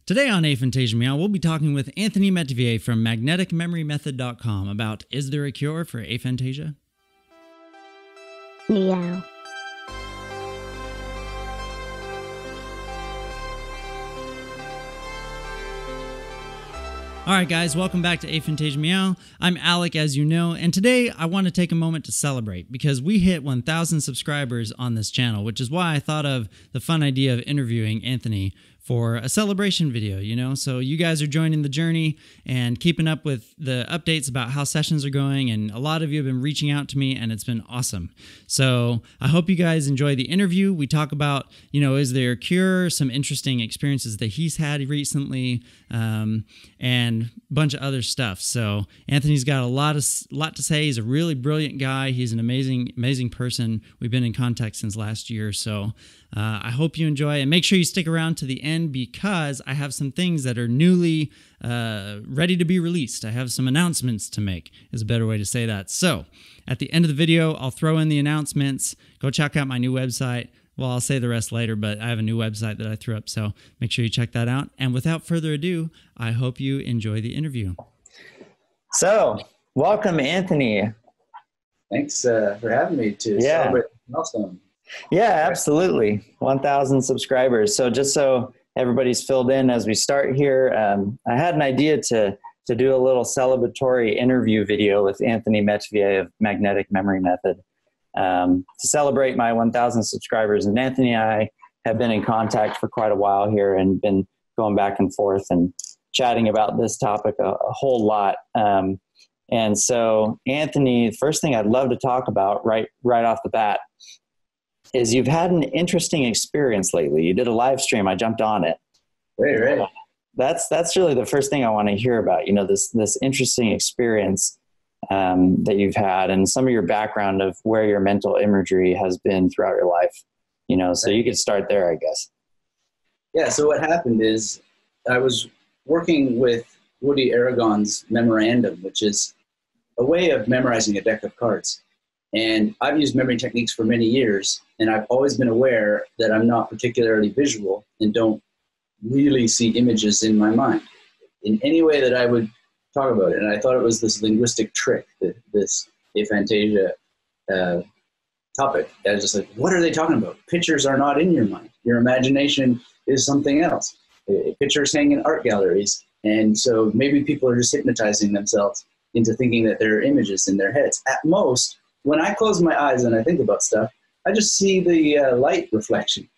Today on Aphantasia, we'll be talking with Anthony Metivier from magneticmemorymethod.com about is there a cure for aphantasia? Meow. All right, guys, welcome back to Aphantasia Meow. I'm Alec, as you know, and today I want to take a moment to celebrate because we hit 1,000 subscribers on this channel, which is why I thought of the fun idea of interviewing Anthony for a celebration video, you know? So you guys are joining the journey and keeping up with the updates about how sessions are going, and a lot of you have been reaching out to me, and it's been awesome. So I hope you guys enjoy the interview. We talk about, you know, is there a cure, some interesting experiences that he's had recently, and a bunch of other stuff. So Anthony's got a lot to say. He's a really brilliant guy. He's an amazing person. We've been in contact since last year. So I hope you enjoy, and make sure you stick around to the end because I have some things that are newly ready to be released. I have some announcements to make is a better way to say that. So at the end of the video, I'll throw in the announcements. Go check out my new website. Well, I'll say the rest later, but I have a new website that I threw up, so make sure you check that out. And without further ado, I hope you enjoy the interview. So, welcome, Anthony. Thanks for having me to celebrate the milestone. Yeah, absolutely. 1,000 subscribers. So just so everybody's filled in as we start here, I had an idea to do a little celebratory interview video with Anthony Metivier of Magnetic Memory Method. To celebrate my 1,000 subscribers. And Anthony and I have been in contact for quite a while here and been going back and forth and chatting about this topic a whole lot. And so, Anthony, the first thing I'd love to talk about right off the bat is you've had an interesting experience lately. You did a live stream. I jumped on it. Right. That's really the first thing I want to hear about, you know, this interesting experience that you've had and some of your background of where your mental imagery has been throughout your life, you know, so you could start there, I guess. Yeah. So what happened is I was working with Woody Aragon's memorandum, which is a way of memorizing a deck of cards. And I've used memory techniques for many years, and I've always been aware that I'm not particularly visual and don't really see images in my mind in any way that I would talk about it. And I thought it was this linguistic trick, this aphantasia topic. I was just like, what are they talking about? Pictures are not in your mind. Your imagination is something else. Pictures hang in art galleries. And so maybe people are just hypnotizing themselves into thinking that there are images in their heads. At most, when I close my eyes and I think about stuff, I just see the light reflection.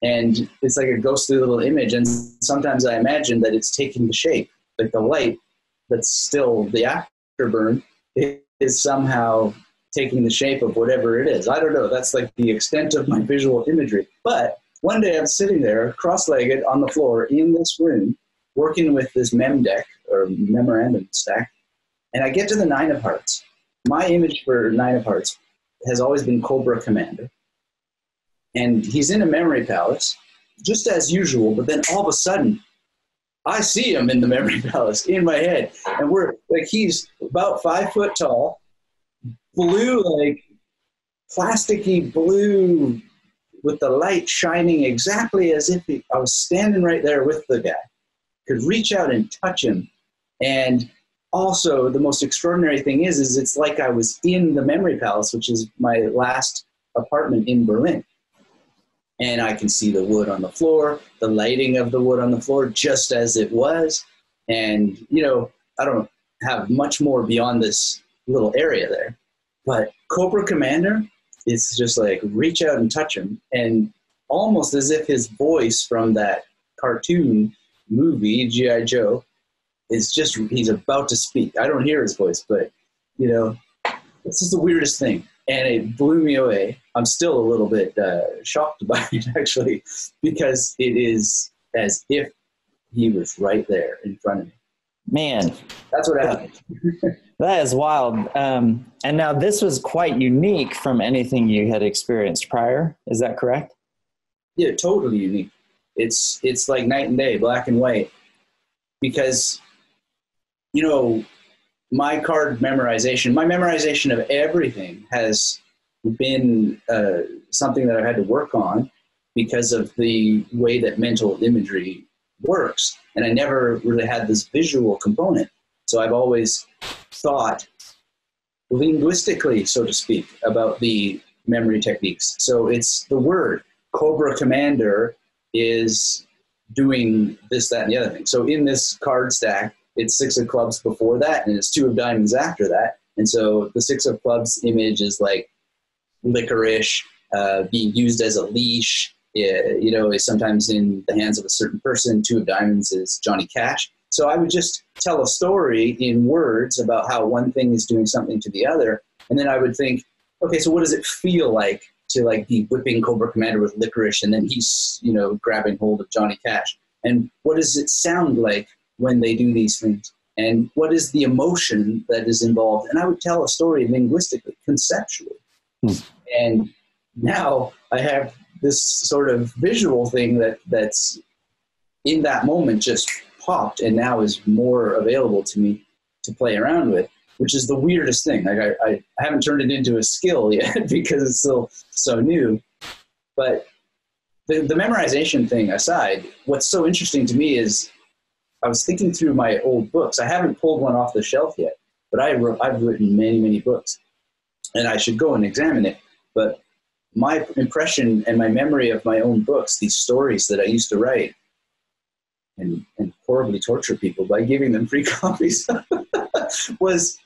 And it's like a ghostly little image. And sometimes I imagine that it's taking the shape, like the light that's still the afterburn is somehow taking the shape of whatever it is. I don't know. That's like the extent of my visual imagery. But one day I'm sitting there cross-legged on the floor in this room working with this mem deck or memorandum stack. And I get to the Nine of Hearts. My image for Nine of Hearts has always been Cobra Commander. And he's in a memory palace, just as usual, but then all of a sudden, I see him in the memory palace in my head. And we're like, he's about 5 foot tall, blue, like plasticky blue with the light shining exactly as if I was standing right there with the guy. Could reach out and touch him. And also the most extraordinary thing is it's like I was in the memory palace, which is my last apartment in Berlin. And I can see the wood on the floor, the lighting of the wood on the floor, just as it was. And, you know, I don't have much more beyond this little area there. But Cobra Commander, it's just like reach out and touch him. And almost as if his voice from that cartoon movie, G.I. Joe, is just, he's about to speak. I don't hear his voice, but, you know, this is the weirdest thing. And it blew me away. I'm still a little bit shocked by it, actually, because it is as if he was right there in front of me. Man. That's what happened. That is wild. And now this was quite unique from anything you had experienced prior. Is that correct? Yeah, totally unique. It's like night and day, black and white. Because, you know, my memorization of everything has been something that I've had to work on because of the way that mental imagery works. And I never really had this visual component. So I've always thought linguistically, so to speak, about the memory techniques. So it's the word Cobra Commander is doing this, that, and the other thing. So in this card stack, it's 6 of clubs before that, and it's 2 of diamonds after that. And so the 6 of clubs image is like licorice, being used as a leash, is sometimes in the hands of a certain person. 2 of diamonds is Johnny Cash. So I would just tell a story in words about how one thing is doing something to the other. And then I would think, okay, so what does it feel like to like be whipping Cobra Commander with licorice, and then he's, grabbing hold of Johnny Cash? And what does it sound like when they do these things? And what is the emotion that is involved? And I would tell a story linguistically, conceptually. And now I have this sort of visual thing that's in that moment just popped, and now is more available to me to play around with, which is the weirdest thing. Like I haven't turned it into a skill yet because it's still so new. But the memorization thing aside, what's so interesting to me is I was thinking through my old books. I haven't pulled one off the shelf yet, but I've written many, many books, and I should go and examine it. But my impression and my memory of my own books, these stories that I used to write and horribly torture people by giving them free copies, was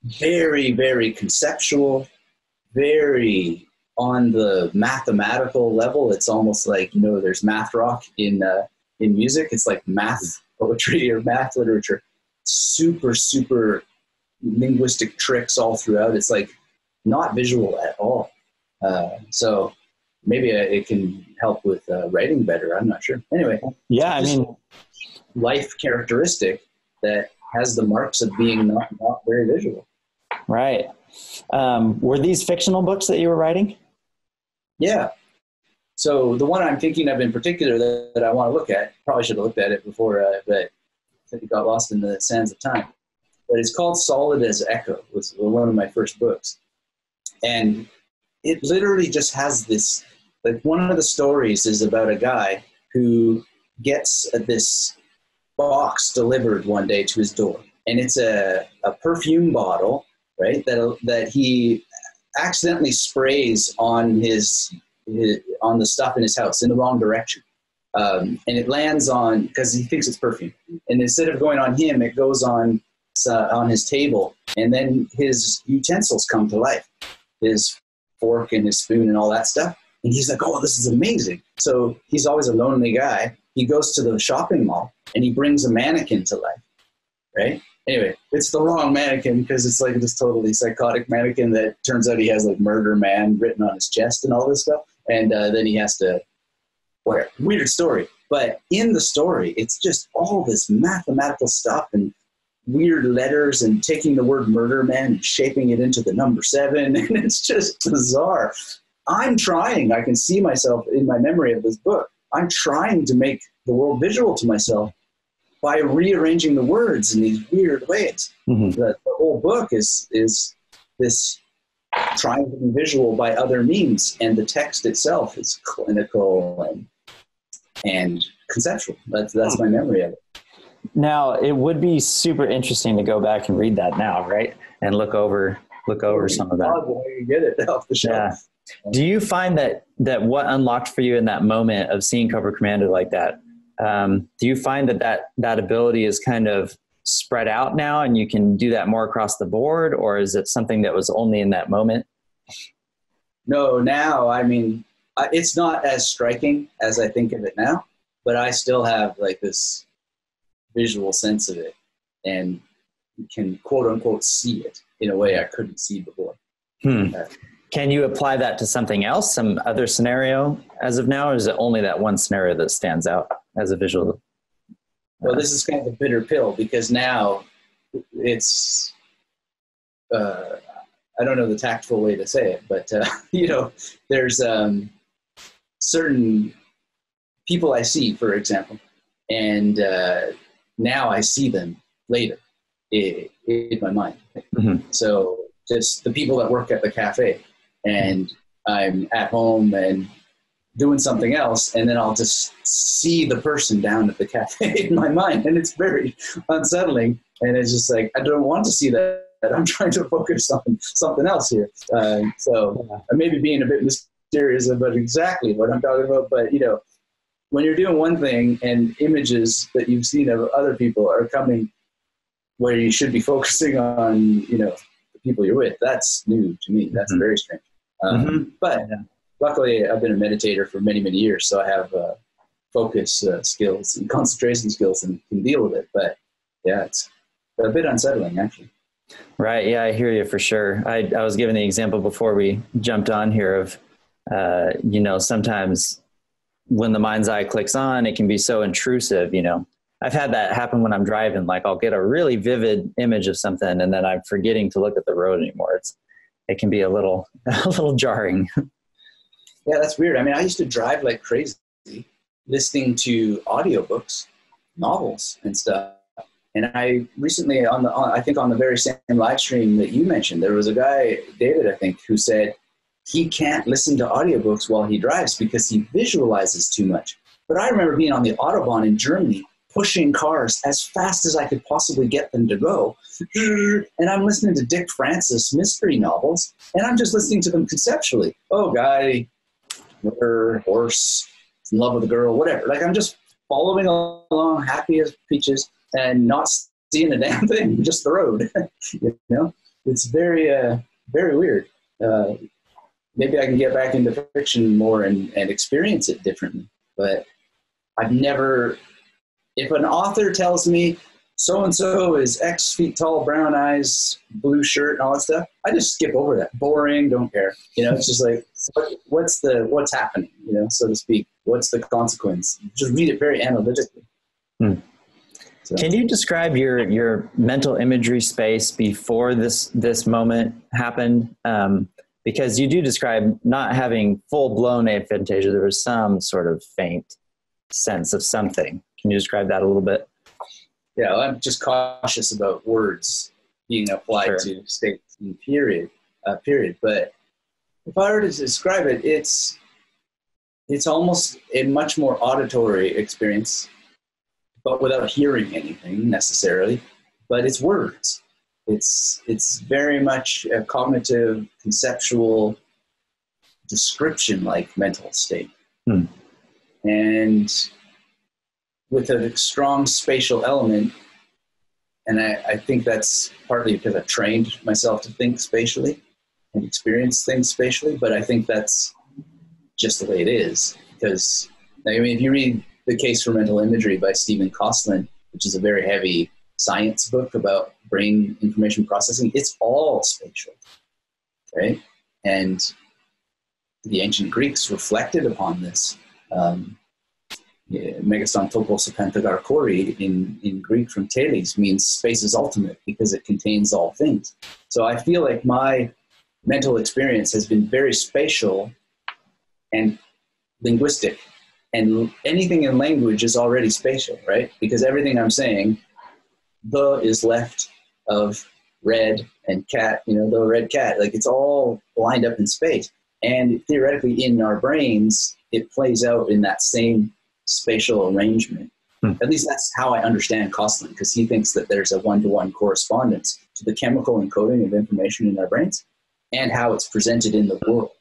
very, very conceptual, very on the mathematical level. It's almost like, there's math rock in music. It's like math poetry or math literature. Super, super linguistic tricks all throughout. It's like not visual at all. So maybe it can help with writing better. I'm not sure. Anyway. Yeah, I mean, life characteristic that has the marks of being not very visual. Right. Were these fictional books that you were writing? Yeah. So the one I'm thinking of in particular that I want to look at, probably should have looked at it before, but it got lost in the sands of time. But it's called Solid as Echo. It was one of my first books. And it literally just has this, like one of the stories is about a guy who gets this box delivered one day to his door. And it's a perfume bottle, right, that he accidentally sprays on on the stuff in his house in the wrong direction. And it lands on, because he thinks it's perfume. And instead of going on him, it goes on his table. And then his utensils come to life. His fork and his spoon and all that stuff. And he's like, oh, this is amazing. So he's always a lonely guy. He goes to the shopping mall and he brings a mannequin to life, right? Anyway, it's the wrong mannequin because it's like this totally psychotic mannequin that turns out he has like murder man written on his chest and all this stuff. And then he has to, whatever, weird story. But in the story, it's just all this mathematical stuff and weird letters and taking the word murder man and shaping it into the number 7. And it's just bizarre. I'm trying, I can see myself in my memory of this book. I'm trying to make the world visual to myself by rearranging the words in these weird ways. Mm-hmm. The whole book is this trying to be visual by other means, and the text itself is clinical and conceptual. That's my memory of it. Now, it would be super interesting to go back and read that now, right? And look over some of that. You get it off the shelf. Yeah. Do you find that what unlocked for you in that moment of seeing Cobra Commander like that, do you find that ability is kind of spread out now and you can do that more across the board, or is it something that was only in that moment? No, now, I mean, it's not as striking as I think of it now, but I still have like this visual sense of it and can quote unquote see it in a way I couldn't see before. Can you apply that to something else, some other scenario as of now, or is it only that one scenario that stands out as a visual? Well, this is kind of a bitter pill because now it's, I don't know the tactful way to say it, but, there's certain people I see, for example, and now I see them later in my mind. Mm-hmm. So just the people that work at the cafe, and I'm at home and doing something else, and then I'll just see the person down at the cafe in my mind, and it's very unsettling. And it's just like, I don't want to see that. I'm trying to focus on something else here. So I may be being a bit mysterious about exactly what I'm talking about, but when you're doing one thing and images that you've seen of other people are coming where you should be focusing on, the people you're with, that's new to me. That's very strange. But luckily I've been a meditator for many, many years. So I have focus skills and concentration skills and can deal with it. But yeah, it's a bit unsettling actually. Right. Yeah, I hear you for sure. I was giving the example before we jumped on here of, sometimes when the mind's eye clicks on, it can be so intrusive. I've had that happen when I'm driving. Like I'll get a really vivid image of something and then I'm forgetting to look at the road anymore. It can be a little jarring. Yeah, that's weird. I mean, I used to drive like crazy, listening to audiobooks, novels and stuff. And I recently I think on the very same live stream that you mentioned, there was a guy, David, I think, who said he can't listen to audiobooks while he drives because he visualizes too much. But I remember being on the Autobahn in Germany, pushing cars as fast as I could possibly get them to go. And I'm listening to Dick Francis mystery novels, and I'm just listening to them conceptually. Oh, guy, horse, in love with a girl, whatever. Like I'm just following along, happy as peaches, and not seeing a damn thing, just the road. It's very, very weird. Maybe I can get back into fiction more and experience it differently. But I've never, if an author tells me so-and-so is X feet tall, brown eyes, blue shirt, and all that stuff, I just skip over that. Boring, don't care. It's just like, what's happening, so to speak? What's the consequence? Just read it very analytically. So. Can you describe your mental imagery space before this moment happened? Because you do describe not having full-blown aphantasia. There was some sort of faint sense of something. Can you describe that a little bit? Yeah, well, I'm just cautious about words being applied to states in period. But if I were to describe it, it's almost a much more auditory experience, but without hearing anything necessarily. But it's words. It's very much a cognitive, conceptual, description-like mental state. And with a strong spatial element, and I think that's partly because I've trained myself to think spatially and experience things spatially, but I think that's just the way it is. Because, if you read The Case for Mental Imagery by Stephen Kosslyn, which is a very heavy science book about brain information processing, it's all spatial, right? And the ancient Greeks reflected upon this. Megaston topos aphantagar kori in Greek from Thales means space is ultimate because it contains all things. So I feel like my mental experience has been very spatial and linguistic, and anything in language is already spatial, right? Because everything I'm saying, the is left of red and cat, the red cat, like it's all lined up in space. And theoretically in our brains, it plays out in that same spatial arrangement. At least that's how I understand Kosslyn, because he thinks that there's a one-to-one correspondence to the chemical encoding of information in our brains and how it's presented in the world.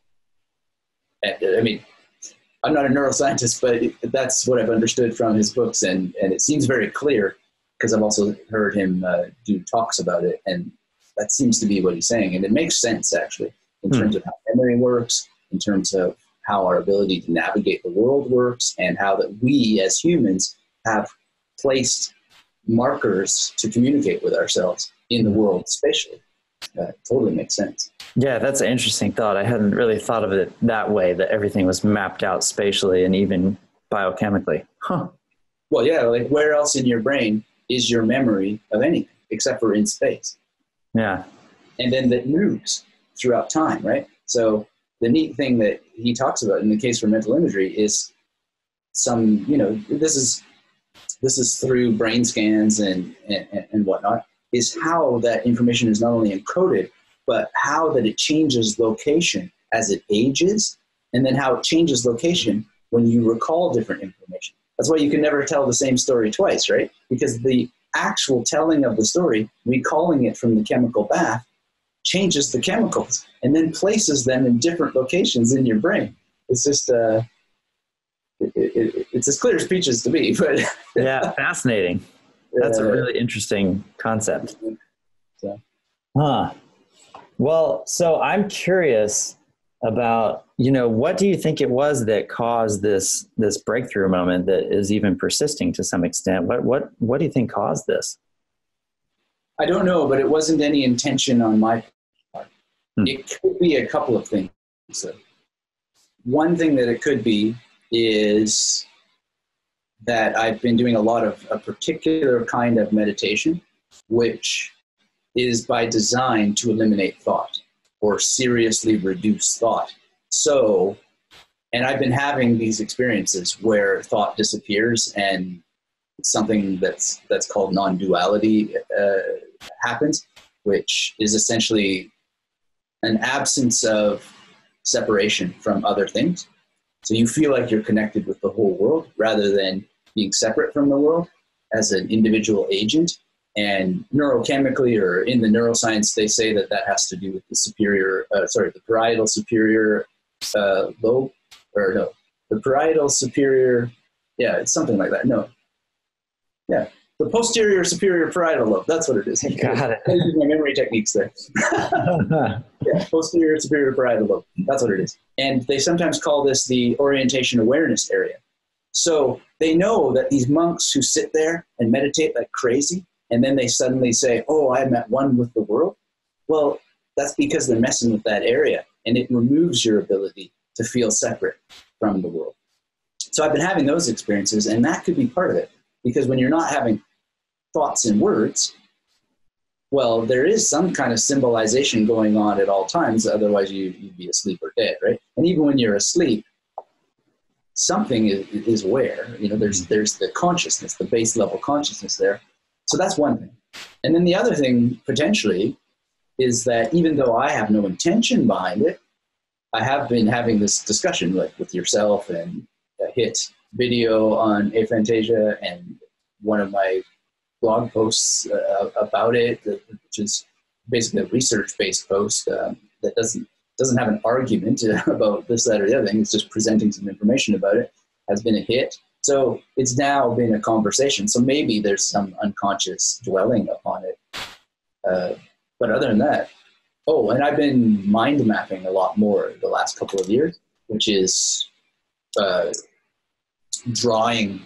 I'm not a neuroscientist, but that's what I've understood from his books, and it seems very clear because I've also heard him do talks about it, and that seems to be what he's saying, and it makes sense actually in terms of how memory works, in terms of how our ability to navigate the world works, and how that we as humans have placed markers to communicate with ourselves in the world spatially. Totally makes sense. Yeah, that's an interesting thought. I hadn't really thought of it that way, that everything was mapped out spatially and even biochemically. Well, yeah, like where else in your brain is your memory of anything except for in space? Yeah. And then that moves throughout time, right? So the neat thing that he talks about in The Case for Mental Imagery is some, this is through brain scans and whatnot, is how that information is not only encoded, but how that it changes location as it ages and then how it changes location when you recall different information. That's why you can never tell the same story twice, right? Because the actual telling of the story, recalling it from the chemical bath, changes the chemicals and then places them in different locations in your brain. It's just, it's as clear as peaches to me, but yeah, fascinating. That's a really interesting concept. So. Huh. Well, so I'm curious about, what do you think it was that caused this breakthrough moment that is even persisting to some extent? What do you think caused this? I don't know, but it wasn't any intention on my part. It could be a couple of things. So one thing that it could be is that I've been doing a lot of a particular kind of meditation, which is by design to eliminate thought or seriously reduce thought. So, and I've been having these experiences where thought disappears and something that's called non-duality happens, which is essentially an absence of separation from other things. So you feel like you're connected with the whole world rather than being separate from the world as an individual agent. And neurochemically, or in the neuroscience, they say that has to do with the parietal superior lobe, or no, the parietal superior, yeah, it's something like that. No, yeah, the posterior superior parietal lobe. That's what it is. Got it. I use my memory techniques there. Yeah, posterior superior parietal lobe. That's what it is. And they sometimes call this the orientation awareness area. So they know that these monks who sit there and meditate like crazy, and then they suddenly say, oh, I'm at one with the world. Well, that's because they're messing with that area, and it removes your ability to feel separate from the world. So I've been having those experiences, and that could be part of it. Because when you're not having thoughts and words, well, there is some kind of symbolization going on at all times. Otherwise, you'd be asleep or dead, right? And even when you're asleep, something is aware. There's the consciousness, the base level consciousness there. So that's one thing. And then the other thing, potentially, is that even though I have no intention behind it, I have been having this discussion like with yourself and a hit video on Aphantasia and one of my blog posts about it, which is basically a research-based post that doesn't have an argument about this, that, or the other thing. It's just presenting some information about it, has been a hit. So it's now been a conversation. So maybe there's some unconscious dwelling upon it. But other than that, and I've been mind mapping a lot more the last couple of years, which is drawing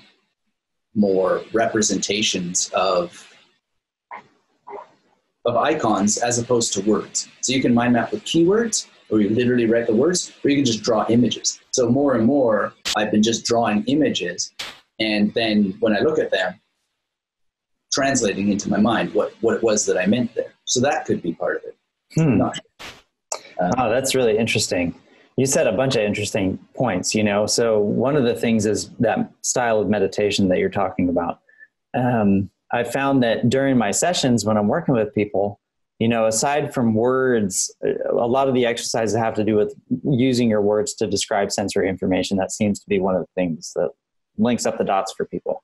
more representations of icons as opposed to words. So you can mind map with keywords, or you literally write the words, or you can just draw images. So more and more, I've been just drawing images, and then when I look at them, translating into my mind what it was that I meant there. So that could be part of it. Not sure. Oh, that's really interesting. You said a bunch of interesting points, So one of the things is that style of meditation that you're talking about. I found that during my sessions when I'm working with people, aside from words, a lot of the exercises have to do with using your words to describe sensory information. That seems to be one of the things that links up the dots for people.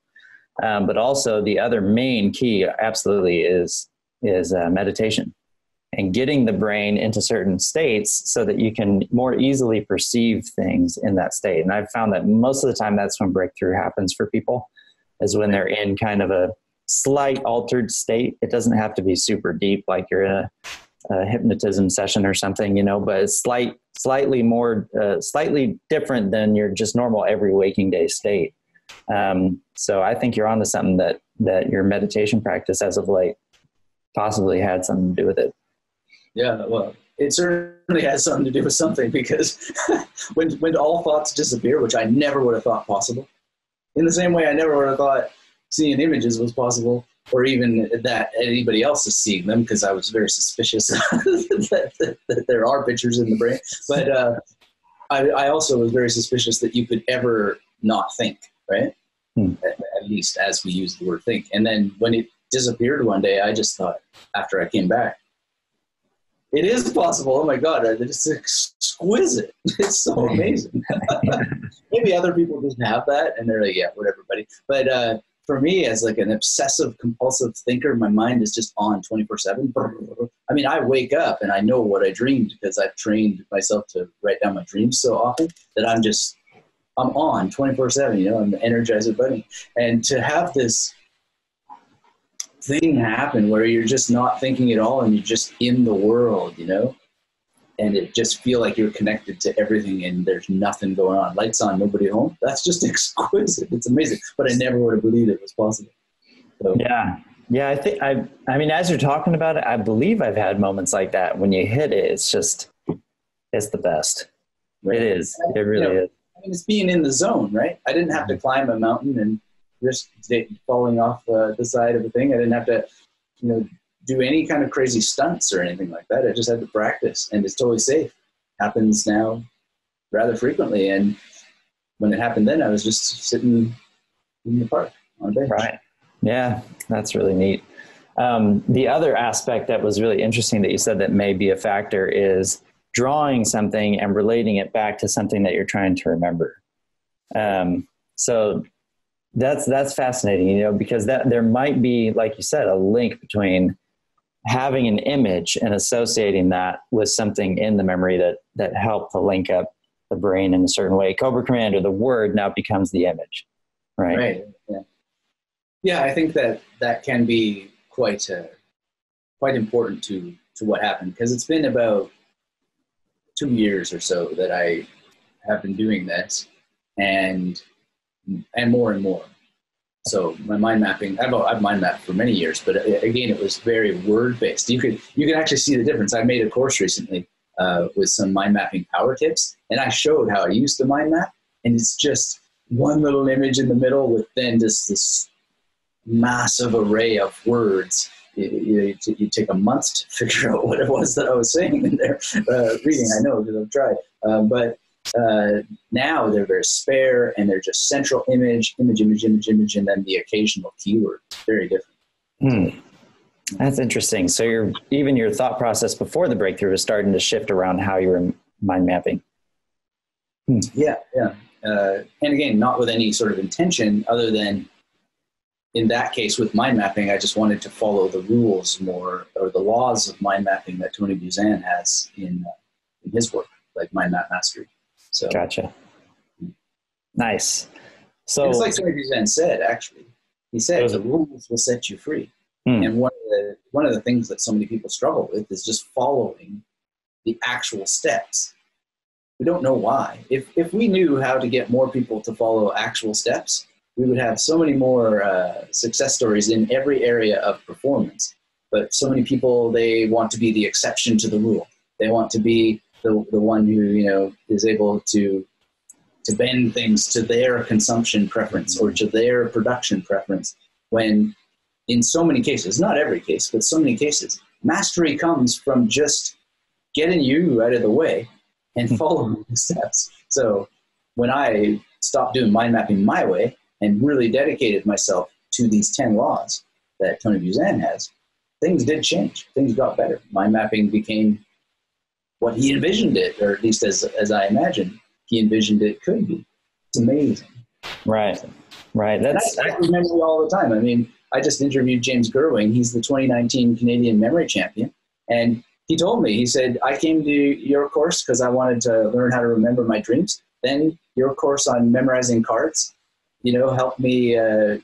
But also the other main key absolutely is meditation and getting the brain into certain states so that you can more easily perceive things in that state. And I've found that most of the time that's when breakthrough happens for people, is when they're in kind of a slight altered state. It doesn't have to be super deep, like you're in a hypnotism session or something, but it's slightly different than your just normal every waking day state. So I think you're onto something that your meditation practice as of late possibly had something to do with it. Yeah, well, it certainly has something to do with something, because when all thoughts disappear, which I never would have thought possible, in the same way I never would have thought seeing images was possible, or even that anybody else is seeing them, because I was very suspicious that there are pictures in the brain. But I also was very suspicious that you could ever not think, right? At least as we use the word think. And then when it disappeared one day, I just thought, after I came back, it is possible. Oh my God, it's exquisite. It's so amazing. Maybe other people just have that and they're like, yeah, whatever, buddy. But for me, as like an obsessive compulsive thinker, my mind is just on 24/7. I mean, I wake up and I know what I dreamed because I've trained myself to write down my dreams so often that I'm on 24/7, you know, I'm the Energizer Bunny. And to have this thing happen where you're just not thinking at all and you're just in the world, you know, and it just feel like you're connected to everything and there's nothing going on. Lights on, nobody home. That's just exquisite. It's amazing. But I never would have believed it was possible. So. Yeah. Yeah. I mean, as you're talking about it, I believe I've had moments like that. When you hit it, it's the best. Right. It is. It really is. I mean, it's being in the zone, right? I didn't have to climb a mountain and risk falling off the side of a thing. I didn't have to, you know, do any kind of crazy stunts or anything like that. I just had to practice, and it's totally safe. Happens now rather frequently. And when it happened then, I was just sitting in the park on a bench. Right. Yeah, that's really neat. The other aspect that was really interesting that you said that may be a factor is drawing something and relating it back to something that you're trying to remember. So that's fascinating, you know, because there might be, like you said, a link between having an image and associating that with something in the memory that helped to link up the brain in a certain way. Cobra Commander, the word now becomes the image, right? Right. Yeah. Yeah, I think that can be quite important to what happened, because it's been about 2 years or so that I have been doing this, and more and more. So my mind mapping, I've mind mapped for many years, but again, it was very word based. You can actually see the difference. I made a course recently with some mind mapping power tips, and I showed how I used the mind map, and it's just one little image in the middle with then just this massive array of words. You take a month to figure out what it was that I was saying in there. Reading, I know because I've tried, but now they're very spare, and they're just central image, and then the occasional keyword. Very different. That's interesting. So your thought process before the breakthrough is starting to shift around how you were mind mapping. Yeah. And again, not with any sort of intention other than, in that case with mind mapping, I just wanted to follow the rules more, or the laws of mind mapping that Tony Buzan has in his work, like Mind Map Mastery. So, gotcha. Nice. So it's like Tony Buzan said, actually. He said the rules will set you free. And one of the things that so many people struggle with is just following the actual steps. We don't know why. If we knew how to get more people to follow actual steps, we would have so many more success stories in every area of performance. But so many people, they want to be the exception to the rule. They want to be the one who, you know, is able to bend things to their consumption preference or to their production preference, when in so many cases, not every case, but so many cases, mastery comes from just getting you out of the way and following the steps. So when I stopped doing mind mapping my way and really dedicated myself to these 10 laws that Tony Buzan has, things did change. Things got better. Mind mapping became what he envisioned it, or at least as I imagined he envisioned it could be. It's amazing. Right. That's I remember all the time. I mean, I just interviewed James Gerwing. He's the 2019 Canadian memory champion. And he told me, he said, I came to your course because I wanted to learn how to remember my dreams. Then your course on memorizing cards, you know, helped me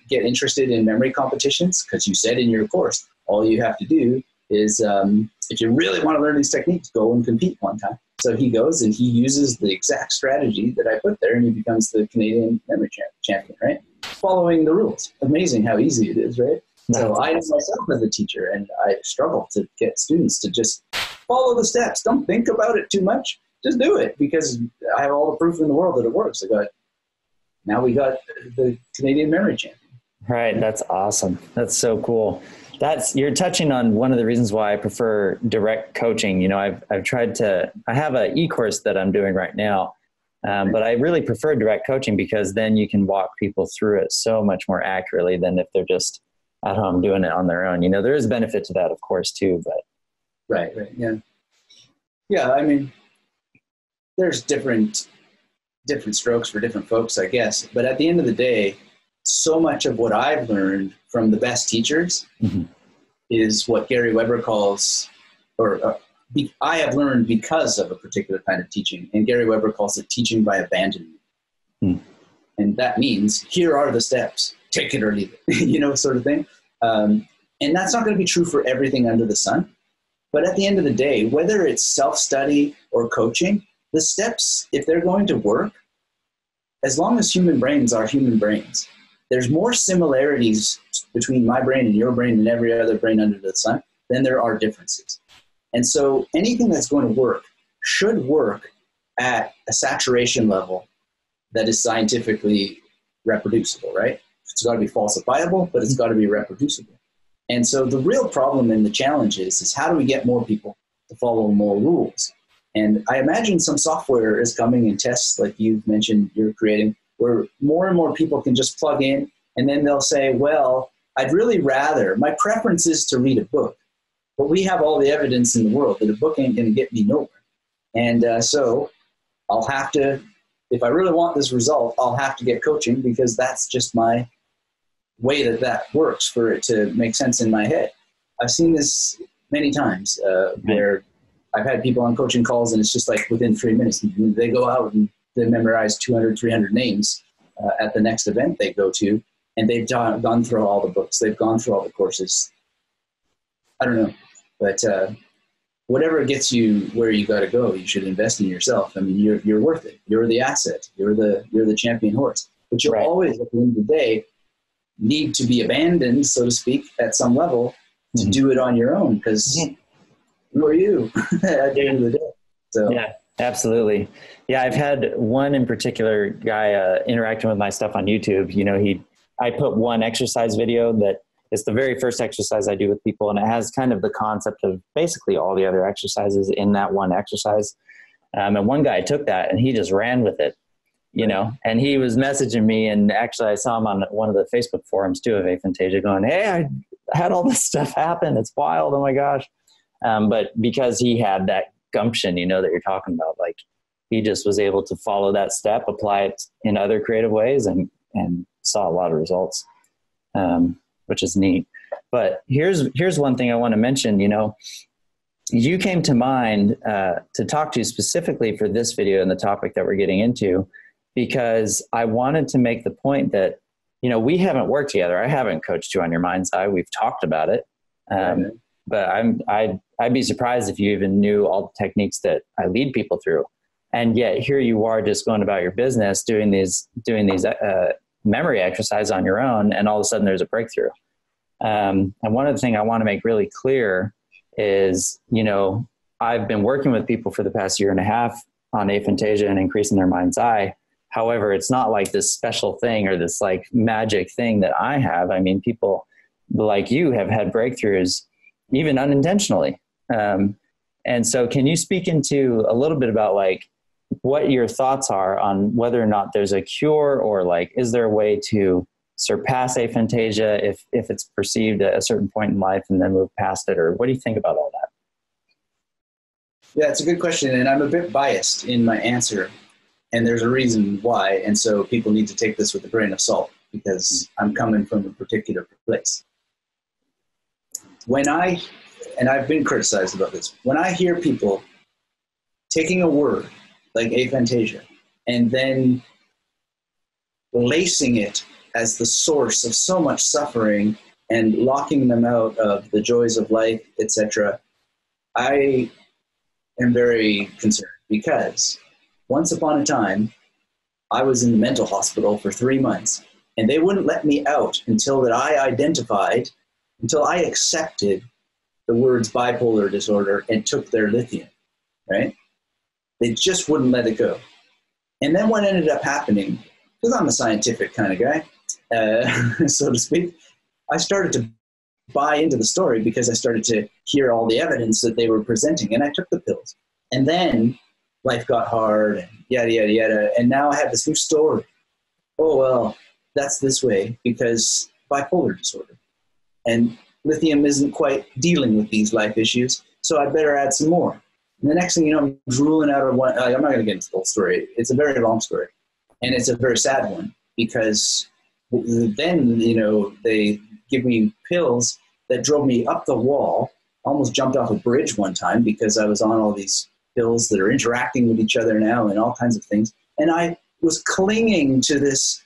get interested in memory competitions, because you said in your course, all you have to do is, if you really want to learn these techniques, go and compete one time. So he goes and he uses the exact strategy that I put there, and he becomes the Canadian memory champion, right? Following the rules. Amazing how easy it is, right? So I know myself as a teacher, and I struggle to get students to just follow the steps. Don't think about it too much. Just do it, because I have all the proof in the world that it works. Now we got the Canadian memory champion. Right. That's awesome. That's so cool. You're touching on one of the reasons why I prefer direct coaching. You know, I have an e-course that I'm doing right now, but I really prefer direct coaching, because then you can walk people through it so much more accurately than if they're just at home doing it on their own. You know, there is benefit to that, of course, too, but. Right. Yeah. Yeah. I mean, there's different strokes for different folks, I guess. But at the end of the day, so much of what I've learned from the best teachers is what Gary Weber calls, I have learned because of a particular kind of teaching. And Gary Weber calls it teaching by abandonment. And that means, here are the steps, take it or leave it, sort of thing. And that's not going to be true for everything under the sun. But at the end of the day, whether it's self-study or coaching, the steps, if they're going to work, as long as human brains are human brains, there's more similarities between my brain and your brain and every other brain under the sun than there are differences. And so anything that's going to work should work at a saturation level that is scientifically reproducible, right? It's got to be falsifiable, but it's got to be reproducible. And so the real problem and the challenge is how do we get more people to follow more rules? And I imagine some software is coming in tests like you've mentioned you're creating, where more and more people can just plug in and then they'll say, well, I'd really rather, my preference is to read a book, but we have all the evidence in the world that a book ain't going to get me nowhere. And so I'll have to, if I really want this result, I'll have to get coaching because that's just my way that works for it to make sense in my head. I've seen this many times where I've had people on coaching calls and it's just like within 3 minutes, they go out and they memorize 200, 300 names at the next event they go to, and they've gone through all the books. They've gone through all the courses. I don't know, but whatever gets you where you got to go, you should invest in yourself. I mean, you're worth it. You're the asset. You're the champion horse. But you'll always, at the end of the day, need to be abandoned, so to speak, at some level to do it on your own, because who are you at the end of the day? So yeah, absolutely. Yeah, I've had one in particular guy interacting with my stuff on YouTube. I put one exercise video that is the very first exercise I do with people, and it has kind of the concept of basically all the other exercises in that one exercise. And one guy took that and he just ran with it. And he was messaging me, and actually I saw him on one of the Facebook forums too of Aphantasia going, hey, I had all this stuff happen. It's wild. Oh my gosh. But because he had that gumption, that you're talking about, like he just was able to follow that step, apply it in other creative ways and saw a lot of results, which is neat. But here's one thing I want to mention. You came to mind to talk to specifically for this video and the topic that we're getting into, because I wanted to make the point that, we haven't worked together. I haven't coached you on your mind's eye. We've talked about it. But I'd be surprised if you even knew all the techniques that I lead people through. And yet here you are just going about your business, doing these memory exercises on your own. And all of a sudden there's a breakthrough. And one of the things I want to make really clear is, I've been working with people for the past year and a half on aphantasia and increasing their mind's eye. However, it's not like this special thing or this like magic thing that I have. I mean, people like you have had breakthroughs even unintentionally. And so can you speak into a little bit about like what your thoughts are on whether or not there's a cure, or like, is there a way to surpass aphantasia if it's perceived at a certain point in life and then move past it? Or what do you think about all that? Yeah, it's a good question. And I'm a bit biased in my answer, and there's a reason why. And so people need to take this with a grain of salt because I'm coming from a particular place. And I've been criticized about this, when I hear people taking a word like aphantasia and then lacing it as the source of so much suffering and locking them out of the joys of life, etc., I am very concerned, because once upon a time, I was in the mental hospital for 3 months, and they wouldn't let me out until I accepted the words bipolar disorder and took their lithium, right? They just wouldn't let it go. And then what ended up happening, because I'm a scientific kind of guy, so to speak, I started to buy into the story because I started to hear all the evidence that they were presenting, and I took the pills. And then life got hard and yada, yada, yada. And now I have this new story. Oh, well, that's this way because bipolar disorder. And lithium isn't quite dealing with these life issues, so I better add some more. And the next thing you know, I'm drooling out of one. I'm not going to get into the whole story. It's a very long story. And it's a very sad one because then, you know, they give me pills that drove me up the wall. Almost jumped off a bridge one time because I was on all these pills that are interacting with each other now and all kinds of things. And I was clinging to this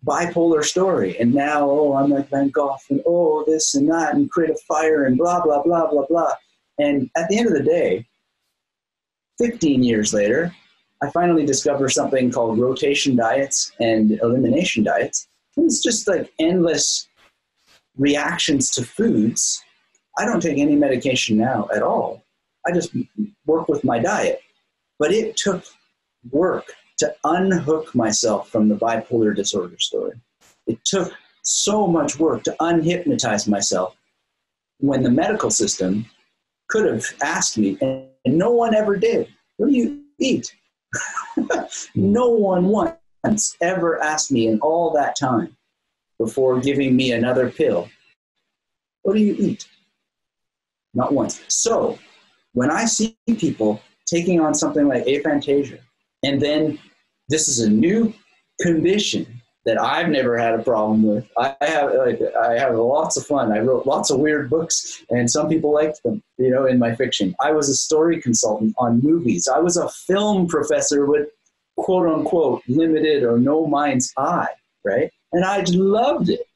bipolar story. And now, oh, I'm like Van Gogh and oh, this and that and create a fire and blah, blah, blah, blah, blah. And at the end of the day, 15 years later, I finally discovered something called rotation diets and elimination diets. And it's just like endless reactions to foods. I don't take any medication now at all. I just work with my diet. But it took work to unhook myself from the bipolar disorder story. It took so much work to unhypnotize myself when the medical system could have asked me, and no one ever did, what do you eat? No one once ever asked me in all that time before giving me another pill, what do you eat? Not once. So when I see people taking on something like aphantasia, and then this is a new condition that I've never had a problem with. I have lots of fun. I wrote lots of weird books, and some people liked them, you know, in my fiction. I was a story consultant on movies. I was a film professor with quote unquote limited or no mind's eye, right? And I loved it.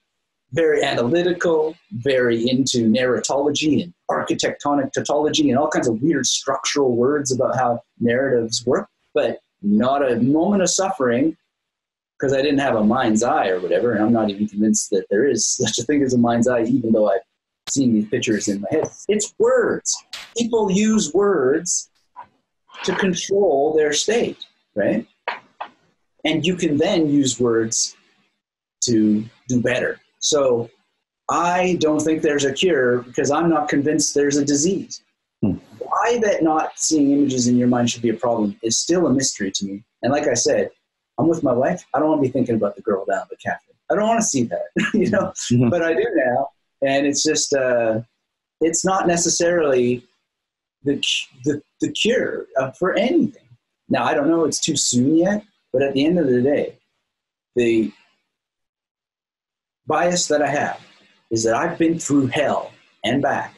Very analytical, very into narratology and architectonic tautology and all kinds of weird structural words about how narratives work, but not a moment of suffering because I didn't have a mind's eye or whatever. And I'm not even convinced that there is such a thing as a mind's eye, even though I've seen these pictures in my head. It's words. People use words to control their state, right? And you can then use words to do better. So I don't think there's a cure because I'm not convinced there's a disease. Why that not seeing images in your mind should be a problem is still a mystery to me. And like I said, I'm with my wife. I don't want to be thinking about the girl down at the cafe. I don't want to see that, you know, but I do now. And it's just, it's not necessarily the cure for anything. Now, I don't know, it's too soon yet, but at the end of the day, the bias that I have is that I've been through hell and back,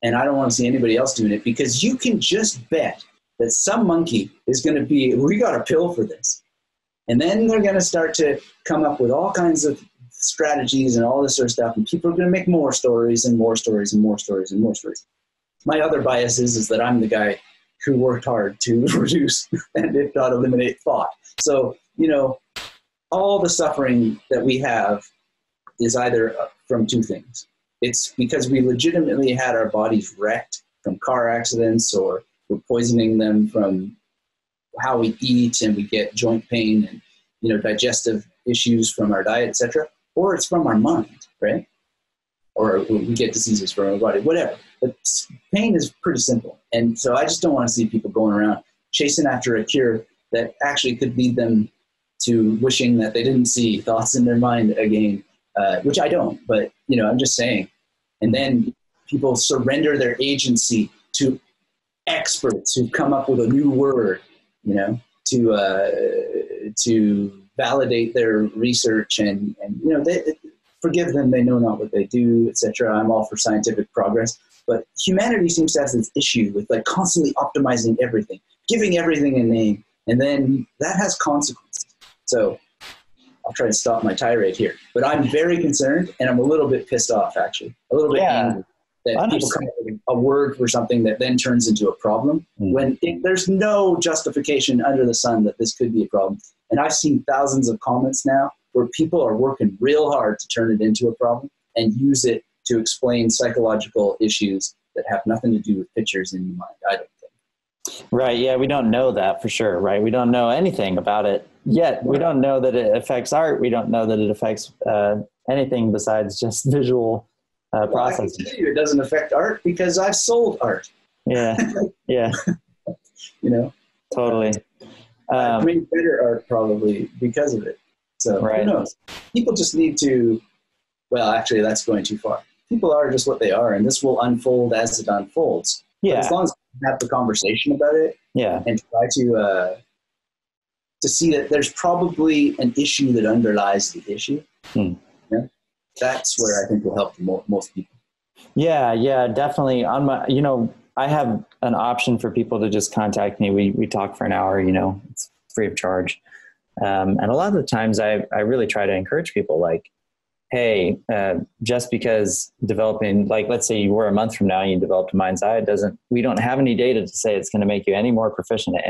and I don't want to see anybody else doing it because you can just bet that some monkey is going to be, we got a pill for this. And then they're going to start to come up with all kinds of strategies and all this sort of stuff, and people are going to make more stories and more stories and more stories and more stories. My other bias is that I'm the guy who worked hard to reduce and if not eliminate thought. So, you know, all the suffering that we have is either from two things. It's because we legitimately had our bodies wrecked from car accidents, or we're poisoning them from how we eat and we get joint pain and, you know, digestive issues from our diet, etc. Or it's from our mind, right? Or we get diseases from our body, whatever. But pain is pretty simple. And so I just don't want to see people going around chasing after a cure that actually could lead them to wishing that they didn't see thoughts in their mind again. Which I don't, but, you know, I'm just saying. And then people surrender their agency to experts who come up with a new word, you know, to validate their research and you know, forgive them, they know not what they do, etc. I'm all for scientific progress, but humanity seems to have this issue with like constantly optimizing everything, giving everything a name, and then that has consequences. So I'll try to stop my tirade here, but I'm very concerned and I'm a little bit pissed off, actually, a little bit angry that people come up with a word for something that then turns into a problem when there's no justification under the sun that this could be a problem. And I've seen thousands of comments now where people are working real hard to turn it into a problem and use it to explain psychological issues that have nothing to do with pictures in your mind, I don't think. Right. Yeah, we don't know that for sure, right? We don't know anything about it yet. We don't know that it affects art. We don't know that it affects anything besides just visual processing. I can tell you it doesn't affect art because I've sold art. Yeah. Yeah. You know? Totally. I've made better art probably because of it. So who knows? People just need to, well, actually that's going too far. People are just what they are, and this will unfold as it unfolds. Yeah. But as long as have the conversation about it. Yeah. And try to see that there's probably an issue that underlies the issue. You know? That's where I think will help most people. Yeah, definitely. On my, I have an option for people to just contact me. We talk for an hour, it's free of charge. And a lot of the times I really try to encourage people like, hey, just because developing, like, let's say you were a month from now and you developed a mind's eye, we don't have any data to say it's going to make you any more proficient at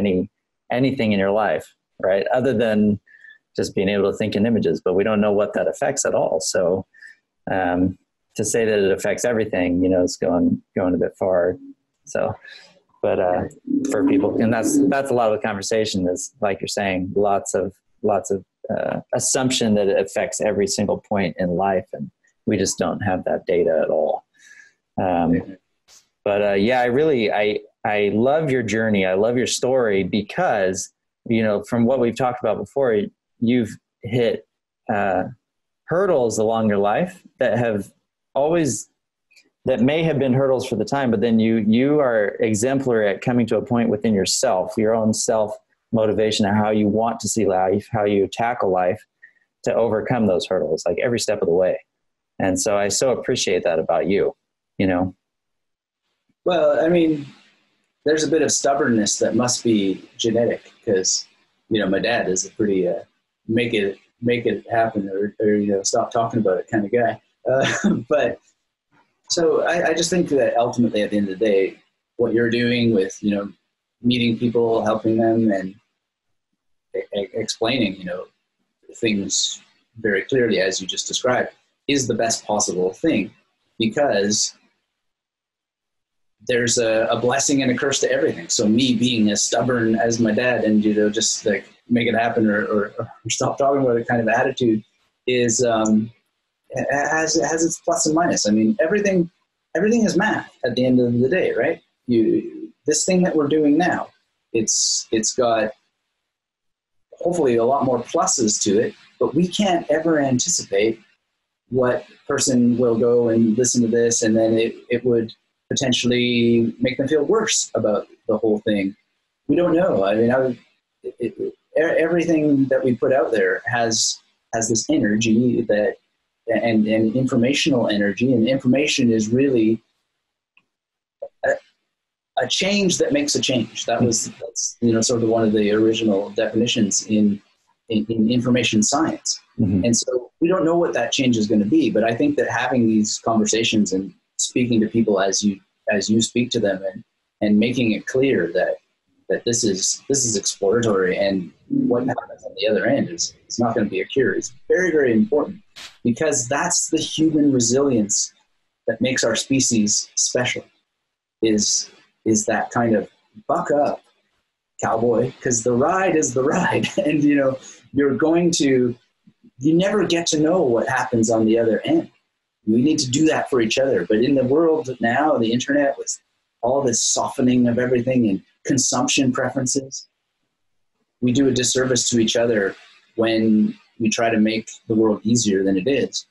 anything in your life, right? Other than just being able to think in images, but we don't know what that affects at all. So, to say that it affects everything, is going a bit far. So, but, for people, and that's a lot of the conversation is, like you're saying, lots of assumption that it affects every single point in life. And we just don't have that data at all. But I love your journey. I love your story because, from what we've talked about before, you've hit, hurdles along your life that may have been hurdles for the time, but then you are exemplary at coming to a point within yourself, your own self motivation, and how you want to see life, how you tackle life to overcome those hurdles, like every step of the way. And so I so appreciate that about you, Well, I mean, there's a bit of stubbornness that must be genetic because, my dad is a pretty, make it happen or stop talking about it kind of guy. But so I just think that ultimately at the end of the day, what you're doing with, meeting people, helping them and explaining, things very clearly as you just described is the best possible thing because there's a blessing and a curse to everything. So me being as stubborn as my dad and, just like make it happen or stop talking about it kind of attitude is, has its plus and minus. I mean, everything is math at the end of the day, right? This thing that we're doing now, it's got hopefully a lot more pluses to it, but we can't ever anticipate what person will go and listen to this and then it would potentially make them feel worse about the whole thing. We don't know. I mean, everything that we put out there has this energy that and informational energy, and information is really a change that makes a change. That's sort of one of the original definitions in information science. Mm-hmm. And so we don't know what that change is going to be, but I think that having these conversations and speaking to people as you speak to them and making it clear that this is exploratory and what happens on the other end is not going to be a cure is very, very important because that's the human resilience that makes our species special is that kind of buck up, cowboy, because the ride is the ride. And, you never get to know what happens on the other end. We need to do that for each other. But in the world now, the internet with all this softening of everything and consumption preferences, we do a disservice to each other when we try to make the world easier than it is.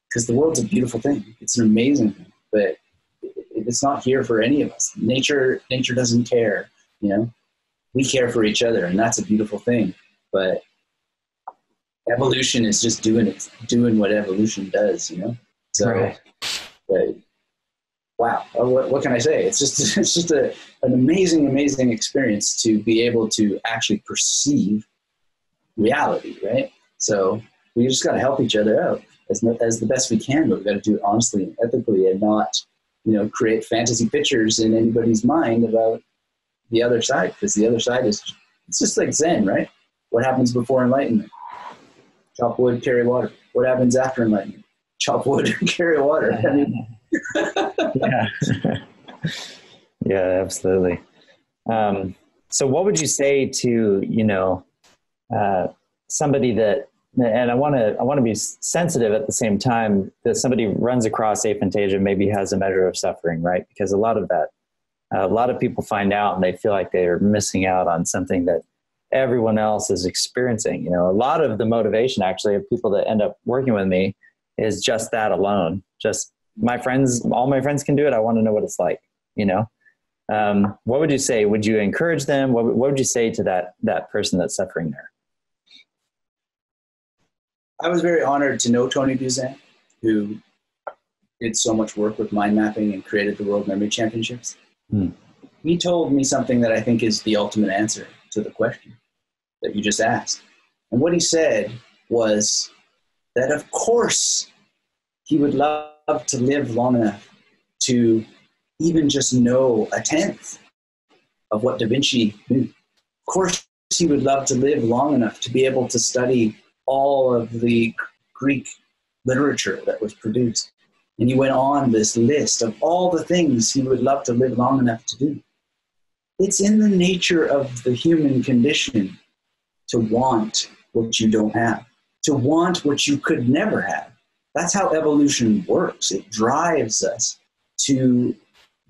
Because the world's a beautiful thing. It's an amazing thing. But it's not here for any of us. Nature doesn't care, We care for each other, and that's a beautiful thing. But evolution is just doing what evolution does, So, right. But wow, what can I say? It's just an amazing experience to be able to actually perceive reality, right? So we just got to help each other out as the best we can, but we got to do it honestly and ethically, and not, create fantasy pictures in anybody's mind about the other side, because the other side it's just like Zen, right? What happens before enlightenment? Chop wood, carry water. What happens after enlightenment? Chop wood, carry water. I mean, yeah. Yeah, absolutely. So what would you say to, somebody that, and I want to be sensitive at the same time, that somebody runs across aphantasia, maybe has a measure of suffering, right? Because a lot of people find out and they feel like they're missing out on something that everyone else is experiencing. A lot of the motivation actually of people that end up working with me is just that alone. Just all my friends can do it. I want to know what it's like, What would you say? Would you encourage them? What would you say to that person that's suffering there? I was very honored to know Tony Buzan, who did so much work with mind mapping and created the World Memory Championships. He told me something that I think is the ultimate answer to the question that you just asked. And what he said was that, of course, he would love to live long enough to even just know a tenth of what Da Vinci knew. Of course, he would love to live long enough to be able to study all of the Greek literature that was produced. And he went on this list of all the things he would love to live long enough to do. It's in the nature of the human condition to want what you don't have, to want what you could never have. That's how evolution works. It drives us to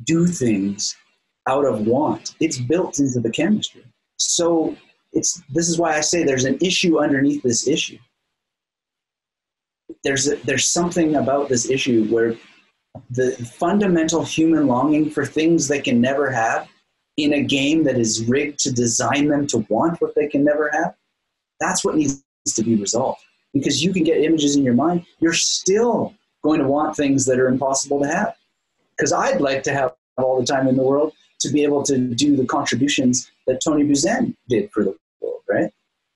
do things out of want. It's built into the chemistry. So this is why I say there's an issue underneath this issue. There's something about this issue where the fundamental human longing for things they can never have in a game that is rigged to design them to want what they can never have, that's what needs to be resolved. Because you can get images in your mind, you're still going to want things that are impossible to have. Because I'd like to have all the time in the world to be able to do the contributions that Tony Buzan did for the world, right?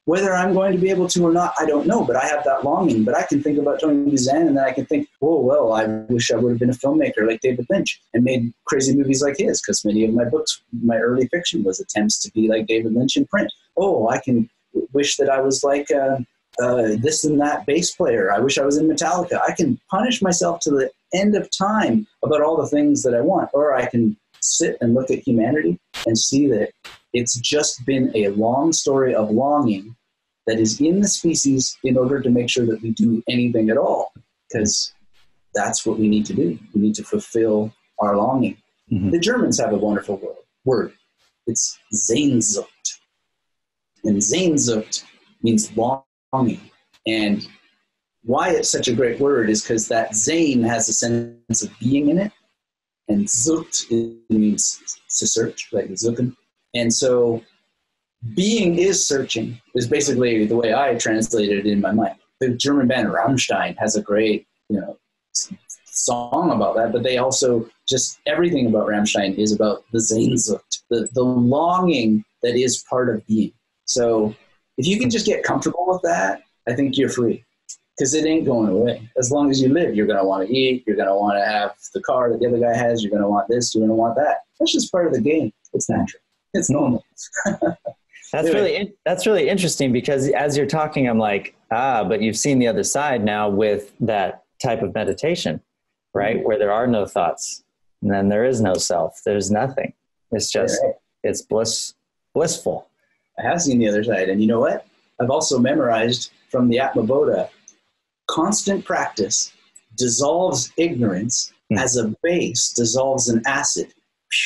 Whether I'm going to be able to or not, I don't know, but I have that longing. But I can think about Tony Buzan, and then I can think, oh, well, I wish I would have been a filmmaker like David Lynch and made crazy movies like his, because many of my books, my early fiction was attempts to be like David Lynch in print. Oh, I can wish that I was like this and that bass player. I wish I was in Metallica. I can punish myself to the end of time about all the things that I want, or I can sit and look at humanity and see that it's just been a long story of longing that is in the species in order to make sure that we do anything at all, because that's what we need to do. We need to fulfill our longing. Mm-hmm. The Germans have a wonderful word. It's Sehnsucht. And Sehnsucht means longing. And why it's such a great word is because that Sehn has a sense of being in it, and Sucht means to search, like suchen. And so being is searching is basically the way I translated it in my mind. The German band Rammstein has a great, song about that, but they also just everything about Rammstein is about the Sehnsucht, the longing that is part of being. So if you can just get comfortable with that, I think you're free, because it ain't going away. As long as you live, you're going to want to eat, you're going to want to have the car that the other guy has, you're going to want this, you're going to want that. That's just part of the game. It's natural. It's normal. That's really interesting, because as you're talking, I'm like, but you've seen the other side now with that type of meditation, right? Mm-hmm. Where there are no thoughts, and then there is no self. There's nothing. It's just, it's blissful. I have seen the other side. And you know what? I've also memorized from the Atma Bodha, constant practice dissolves ignorance as a base dissolves an acid,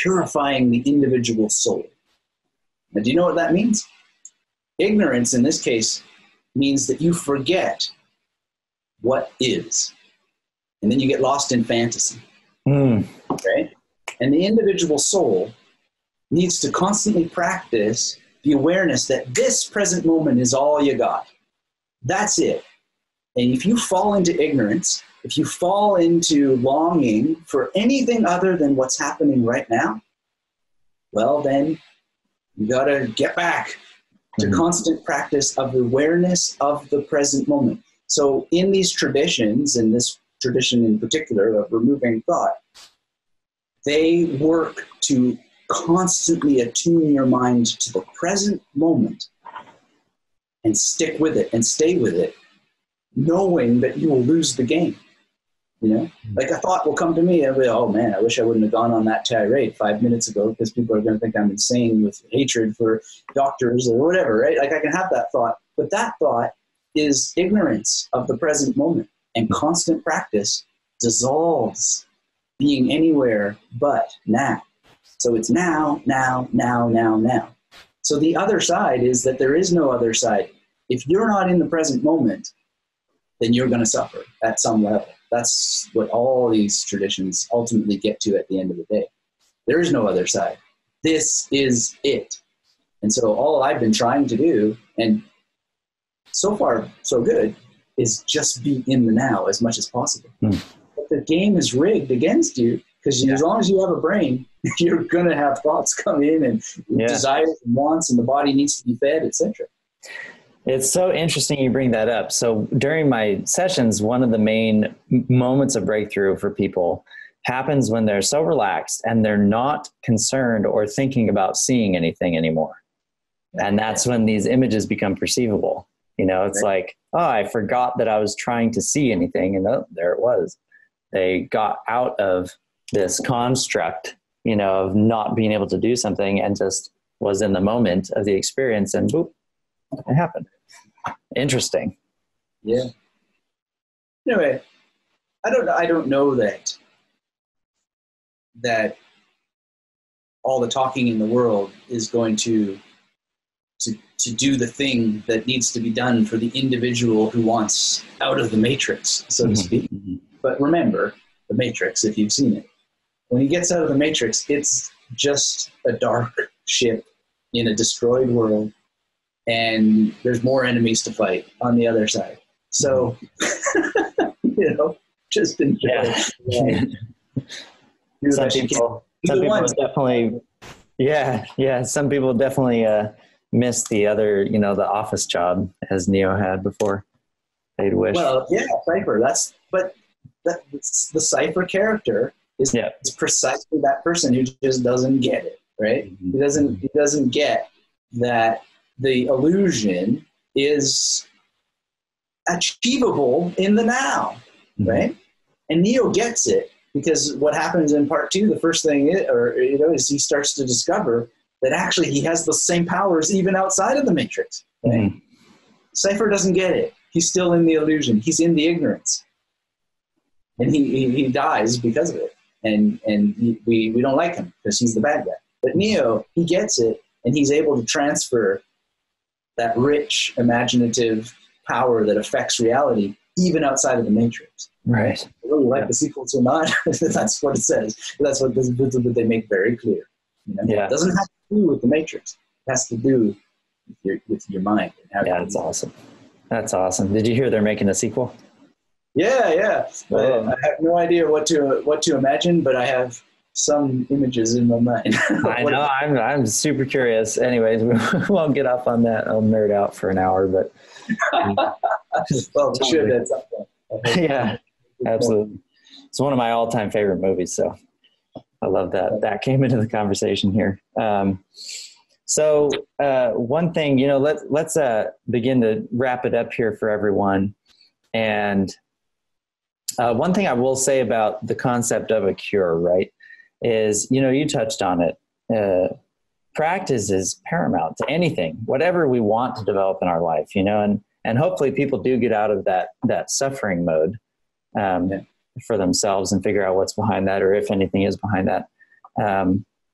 purifying the individual soul. Now, do you know what that means? Ignorance, in this case, means that you forget what is. And then you get lost in fantasy. Okay? And the individual soul needs to constantly practice the awareness that this present moment is all you got. That's it. And if you fall into ignorance, if you fall into longing for anything other than what's happening right now, well, then you got to get back to constant practice of awareness of the present moment. So in these traditions, in this tradition in particular of removing thought, they work to constantly attune your mind to the present moment and stick with it and stay with it, knowing that you will lose the game. Like a thought will come to me, I'll be, oh man, I wish I wouldn't have gone on that tirade 5 minutes ago, because people are going to think I'm insane with hatred for doctors or whatever, right? Like I can have that thought, but that thought is ignorance of the present moment, and constant practice dissolves being anywhere but now. So it's now, now, now, now, now. So the other side is that there is no other side. If you're not in the present moment, then you're going to suffer at some level. That's what all these traditions ultimately get to at the end of the day. There is no other side. This is it. And so all I've been trying to do, and so far so good, is just be in the now as much as possible. But the game is rigged against you, because as long as you have a brain, you're going to have thoughts come in, and desires and wants, and the body needs to be fed, etc. It's so interesting you bring that up. So during my sessions, one of the main moments of breakthrough for people happens when they're so relaxed and they're not concerned or thinking about seeing anything anymore. And that's when these images become perceivable. You know, it's like, oh, I forgot that I was trying to see anything, and oh, there it was. They got out of this construct, you know, of not being able to do something, and just was in the moment of the experience, and boop, it happened. Interesting. Yeah. Anyway, I don't know that all the talking in the world is going to do the thing that needs to be done for the individual who wants out of the matrix, so to speak. But remember the matrix, if you've seen it. When he gets out of the matrix, it's just a dark ship in a destroyed world, and there's more enemies to fight on the other side. So, you know, just enjoy. Some people definitely, some people definitely miss the other, you know, the office job as Neo had before. They'd wish. Well, yeah, Cypher. That's the Cypher character is precisely that person who just doesn't get it, right? He doesn't get that the illusion is achievable in the now, right? And Neo gets it, because what happens in part 2, the first thing is he starts to discover that actually he has the same powers even outside of the matrix. Right? Cypher doesn't get it. He's still in the illusion. He's in the ignorance, and he dies because of it. And we don't like him because he's the bad guy. But Neo, he gets it, and he's able to transfer that rich, imaginative power that affects reality even outside of the matrix. Right. Whether you like the sequels or not, that's what it says. That's what they make very clear. You know? It doesn't have to do with the matrix. It has to do with your mind. That's awesome. That's awesome. Did you hear they're making a sequel? Yeah. I have no idea what to imagine, but I have some images in my mind. I know. I'm super curious. Anyways, we won't get off on that. I'll nerd out for an hour, but well, we should at some point. Yeah, absolutely. It's one of my all-time favorite movies, so I love that. That came into the conversation here. So one thing, you know, let's begin to wrap it up here for everyone. And one thing I will say about the concept of a cure, right, is, you know, you touched on it. Practice is paramount to anything, whatever we want to develop in our life, you know, and hopefully people do get out of that suffering mode for themselves and figure out what's behind that, or if anything is behind that.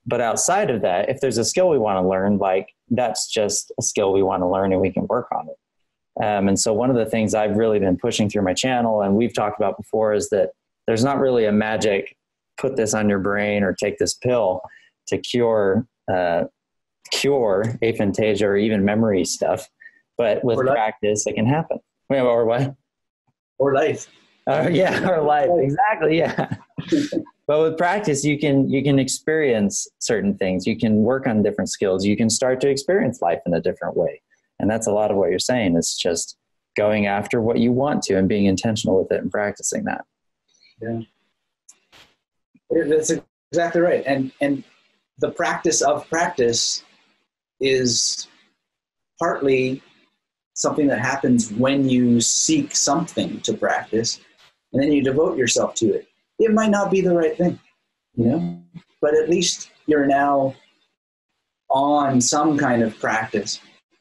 But outside of that, if there's a skill we want to learn, like, that's just a skill we want to learn, and we can work on it. And so one of the things I've really been pushing through my channel, and we've talked about before, is that there's not really a magic, put this on your brain or take this pill to cure aphantasia or even memory stuff. But with practice, it can happen. Or what? Or life. Or life. Exactly. Yeah. But with practice, you can experience certain things. You can work on different skills. You can start to experience life in a different way. And that's a lot of what you're saying. It's just going after what you want to and being intentional with it and practicing that. Yeah. That's exactly right. And the practice of practice is partly something that happens when you seek something to practice, and then you devote yourself to it. It might not be the right thing, you know, but at least you're now on some kind of practice.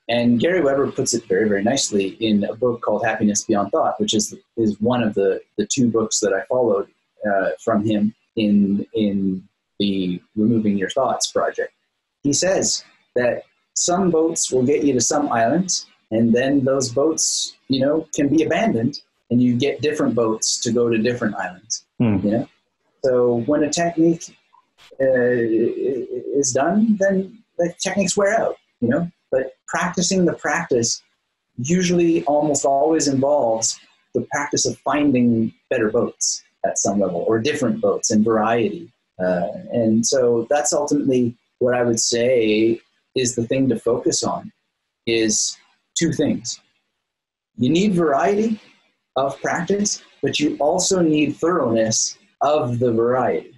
And Gary Weber puts it very, very nicely in a book called Happiness Beyond Thought, which is one of the two books that I followed from him in the Removing Your Thoughts project. He says that some boats will get you to some islands, and then those boats, you know, can be abandoned, and you get different boats to go to different islands. You know, so when a technique is done, then the techniques wear out, you know. But practicing the practice usually almost always involves the practice of finding better boats at some level, or different boats and variety. And so that's ultimately what I would say is the thing to focus on, is two things. You need variety of practice, but you also need thoroughness of the variety.